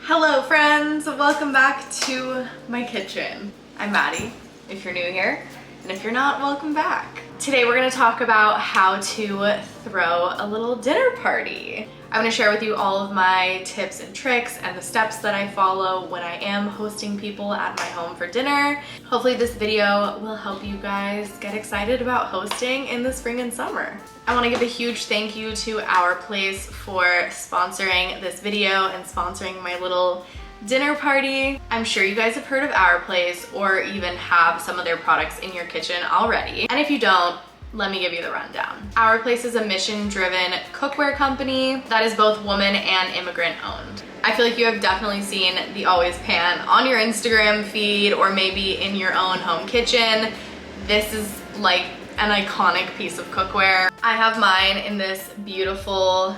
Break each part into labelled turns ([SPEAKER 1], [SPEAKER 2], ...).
[SPEAKER 1] Hello friends, welcome back to my kitchen. I'm Maddie, if you're new here, and if you're not, welcome back. Today we're gonna talk about how to throw a little dinner party. I'm gonna share with you all of my tips and tricks and the steps that I follow when I am hosting people at my home for dinner. Hopefully this video will help you guys get excited about hosting in the spring and summer. I wanna give a huge thank you to Our Place for sponsoring this video and sponsoring my little dinner party. I'm sure you guys have heard of Our Place or even have some of their products in your kitchen already. And if you don't, let me give you the rundown. Our Place is a mission-driven cookware company that is both woman and immigrant owned. I feel like you have definitely seen the Always Pan on your Instagram feed or maybe in your own home kitchen. This is like an iconic piece of cookware. I have mine in this beautiful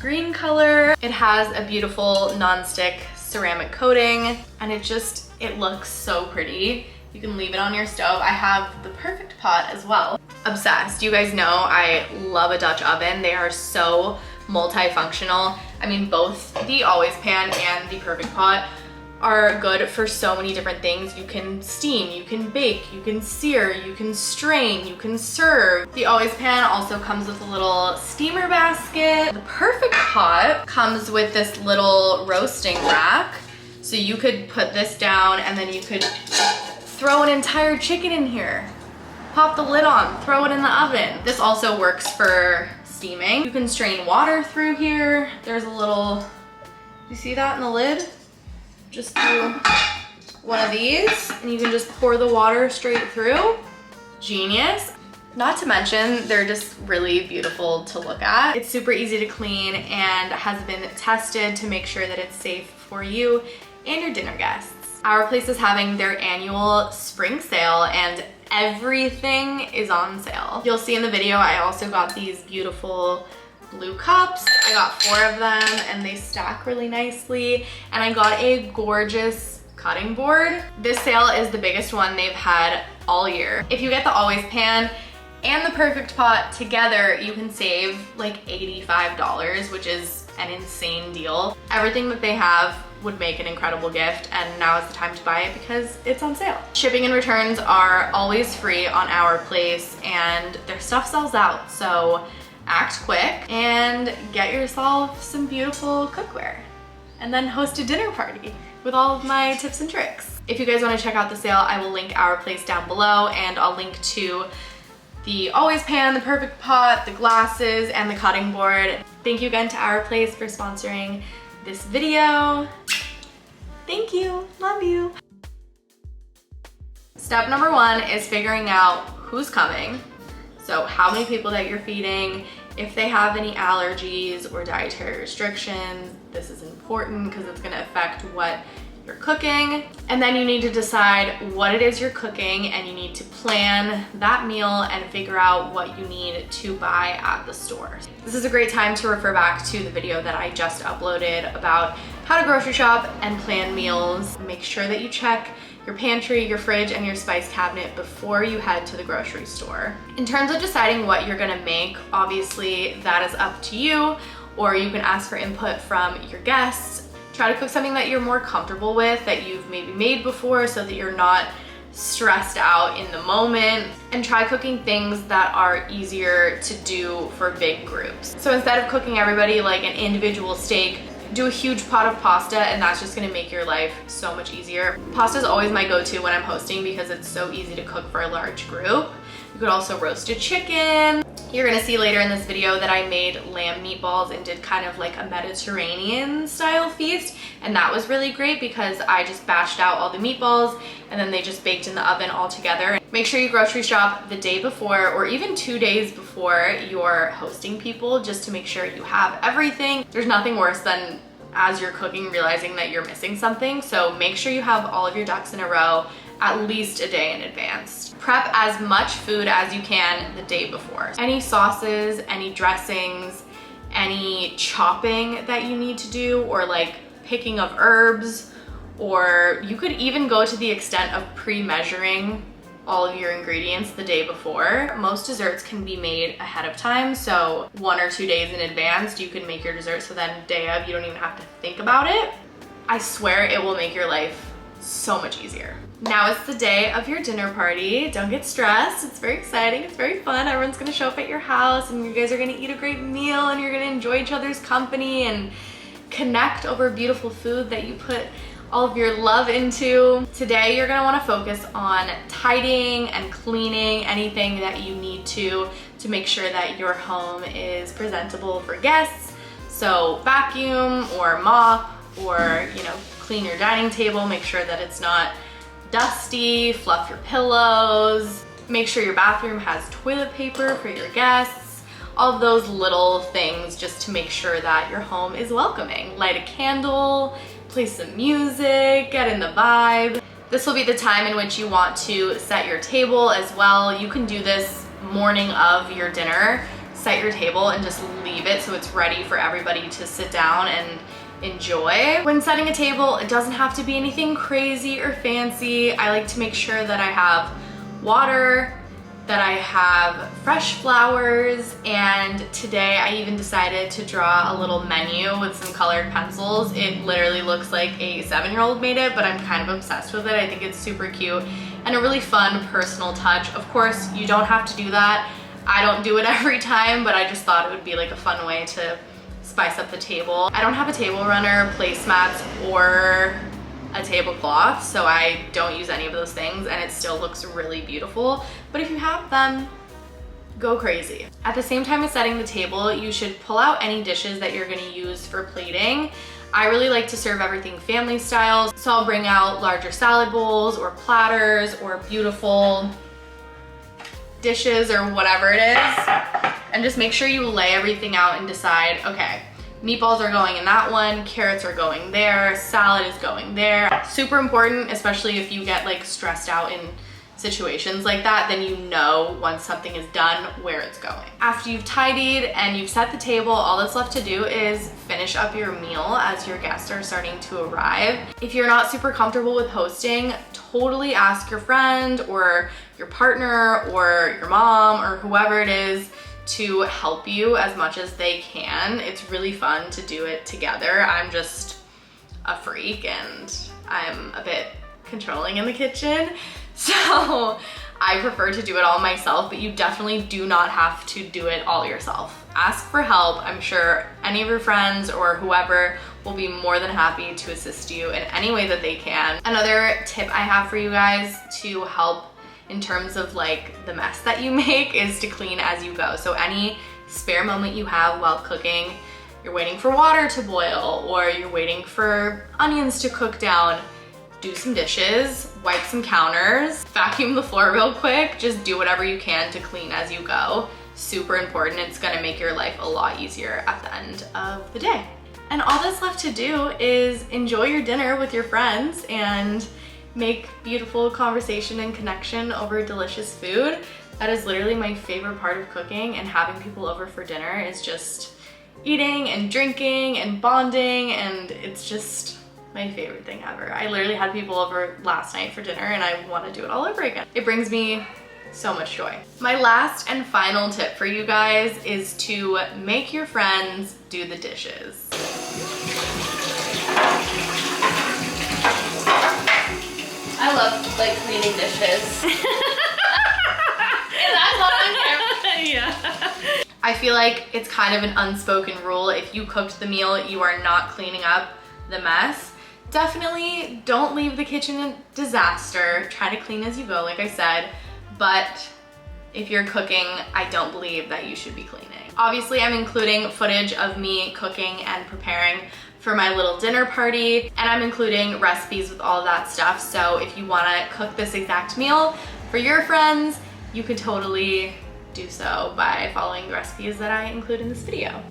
[SPEAKER 1] green color. It has a beautiful nonstick ceramic coating and it looks so pretty. You can leave it on your stove. I have the Perfect Pot as well. Obsessed. You guys know I love a Dutch oven. They are so multifunctional. I mean, both the Always Pan and the Perfect Pot are good for so many different things. You can steam, you can bake, you can sear, you can strain, you can serve. The Always Pan also comes with a little steamer basket. The Perfect Pot comes with this little roasting rack. So you could put this down and then you could throw an entire chicken in here. Pop the lid on, throw it in the oven. This also works for steaming. You can strain water through here. There's a little, you see that in the lid? Just do one of these and you can just pour the water straight through. Genius. Not to mention, they're just really beautiful to look at. It's super easy to clean and has been tested to make sure that it's safe for you and your dinner guests. Our Place is having their annual spring sale and everything is on sale. You'll see in the video, I also got these beautiful blue cups. I got 4 of them and they stack really nicely. And I got a gorgeous cutting board. This sale is the biggest one they've had all year. If you get the Always Pan and the Perfect Pot together, you can save like $85, which is an insane deal. Everything that they have would make an incredible gift, and now is the time to buy it because it's on sale. Shipping and returns are always free on Our Place and their stuff sells out, so act quick and get yourself some beautiful cookware and then host a dinner party with all of my tips and tricks. If you guys want to check out the sale, I will link Our Place down below and I'll link to the Always Pan, the Perfect Pot, the glasses, and the cutting board. Thank you again to Our Place for sponsoring this video. Thank you, love you. Step number 1 is figuring out who's coming. So how many people that you're feeding, if they have any allergies or dietary restrictions. This is important because it's gonna affect what you're cooking. And then you need to decide what it is you're cooking and you need to plan that meal and figure out what you need to buy at the store. This is a great time to refer back to the video that I just uploaded about how to grocery shop and plan meals. Make sure that you check your pantry, your fridge, and your spice cabinet before you head to the grocery store. In terms of deciding what you're gonna make, obviously that is up to you, or you can ask for input from your guests. Try to cook something that you're more comfortable with, that you've maybe made before so that you're not stressed out in the moment, and try cooking things that are easier to do for big groups. So instead of cooking everybody like an individual steak, do a huge pot of pasta and that's just gonna make your life so much easier. Pasta is always my go-to when I'm hosting because it's so easy to cook for a large group. You could also roast a chicken. You're gonna see later in this video that I made lamb meatballs and did kind of like a Mediterranean style feast. And that was really great because I just bashed out all the meatballs and then they just baked in the oven all together. Make sure you grocery shop the day before or even 2 days before you're hosting people just to make sure you have everything. There's nothing worse than as you're cooking realizing that you're missing something. So make sure you have all of your ducks in a row at least a day in advance. Prep as much food as you can the day before. Any sauces, any dressings, any chopping that you need to do, or like picking of herbs, or you could even go to the extent of pre-measuring all of your ingredients the day before. Most desserts can be made ahead of time, so 1 or 2 days in advance you can make your dessert so then day of you don't even have to think about it. I swear it will make your life so much easier. Now it's the day of your dinner party. Don't get stressed. It's very exciting. It's very fun. Everyone's gonna show up at your house and you guys are gonna eat a great meal and you're gonna enjoy each other's company and connect over beautiful food that you put all of your love into. Today, you're gonna wanna focus on tidying and cleaning anything that you need to make sure that your home is presentable for guests. So vacuum or mop or, clean your dining table, make sure that it's not dusty, fluff your pillows, make sure your bathroom has toilet paper for your guests, all of those little things just to make sure that your home is welcoming. Light a candle, play some music, get in the vibe. This will be the time in which you want to set your table as well. You can do this morning of your dinner, set your table and just leave it so it's ready for everybody to sit down and enjoy. When setting a table, it doesn't have to be anything crazy or fancy. I like to make sure that I have water, that I have fresh flowers, and today I even decided to draw a little menu with some colored pencils. It literally looks like a 7-year-old made it, but I'm kind of obsessed with it. I think it's super cute and a really fun personal touch. Of course, you don't have to do that. I don't do it every time, but I just thought it would be like a fun way to spice up the table. I don't have a table runner, placemats, or a tablecloth, so I don't use any of those things and it still looks really beautiful. But if you have them, go crazy. At the same time as setting the table, you should pull out any dishes that you're gonna use for plating. I really like to serve everything family style, so I'll bring out larger salad bowls or platters or beautiful dishes or whatever it is. And just make sure you lay everything out and decide, okay, meatballs are going in that one, carrots are going there, salad is going there. Super important, especially if you get like stressed out in situations like that, then you know once something is done where it's going. After you've tidied and you've set the table, all that's left to do is finish up your meal as your guests are starting to arrive. If you're not super comfortable with hosting, totally ask your friend or your partner or your mom or whoever it is to help you as much as they can. It's really fun to do it together. I'm just a freak and I'm a bit controlling in the kitchen, so I prefer to do it all myself, but you definitely do not have to do it all yourself. Ask for help. I'm sure any of your friends or whoever will be more than happy to assist you in any way that they can. Another tip I have for you guys to help in terms of like the mess that you make is to clean as you go. So any spare moment you have while cooking, you're waiting for water to boil or you're waiting for onions to cook down, do some dishes, wipe some counters, vacuum the floor real quick, just do whatever you can to clean as you go. Super important. It's gonna make your life a lot easier at the end of the day. And all that's left to do is enjoy your dinner with your friends and make beautiful conversation and connection over delicious food. That is literally my favorite part of cooking, and having people over for dinner is just eating and drinking and bonding, and it's just my favorite thing ever. I literally had people over last night for dinner and I want to do it all over again. It brings me so much joy. My last and final tip for you guys is to make your friends do the dishes. I love like cleaning dishes. That's all on camera. Yeah. I feel like it's kind of an unspoken rule. If you cooked the meal, you are not cleaning up the mess. Definitely don't leave the kitchen a disaster. Try to clean as you go, like I said. But if you're cooking, I don't believe that you should be cleaning. Obviously, I'm including footage of me cooking and preparing for my little dinner party, and I'm including recipes with all of that stuff. So if you wanna cook this exact meal for your friends, you could totally do so by following the recipes that I include in this video.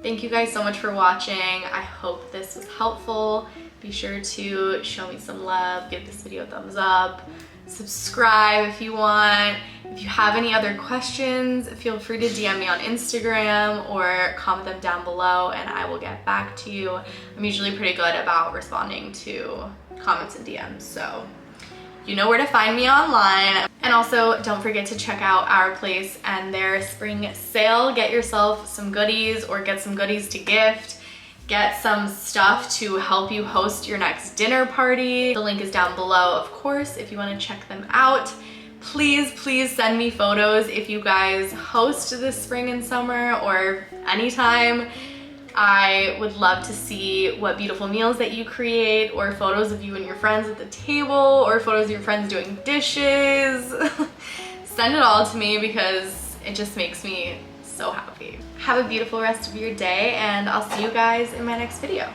[SPEAKER 1] Thank you guys so much for watching. I hope this was helpful. Be sure to show me some love, give this video a thumbs up, subscribe if you want. If you have any other questions, feel free to DM me on Instagram or comment them down below and I will get back to you. I'm usually pretty good about responding to comments and DMs, so you know where to find me online. And also don't forget to check out Our Place and their spring sale. Get yourself some goodies or get some goodies to gift. Get some stuff to help you host your next dinner party. The link is down below, of course, if you want to check them out. Please send me photos if you guys host this spring and summer or anytime. I would love to see what beautiful meals that you create, or photos of you and your friends at the table, or photos of your friends doing dishes. Send it all to me because it just makes me so happy. Have a beautiful rest of your day and I'll see you guys in my next video.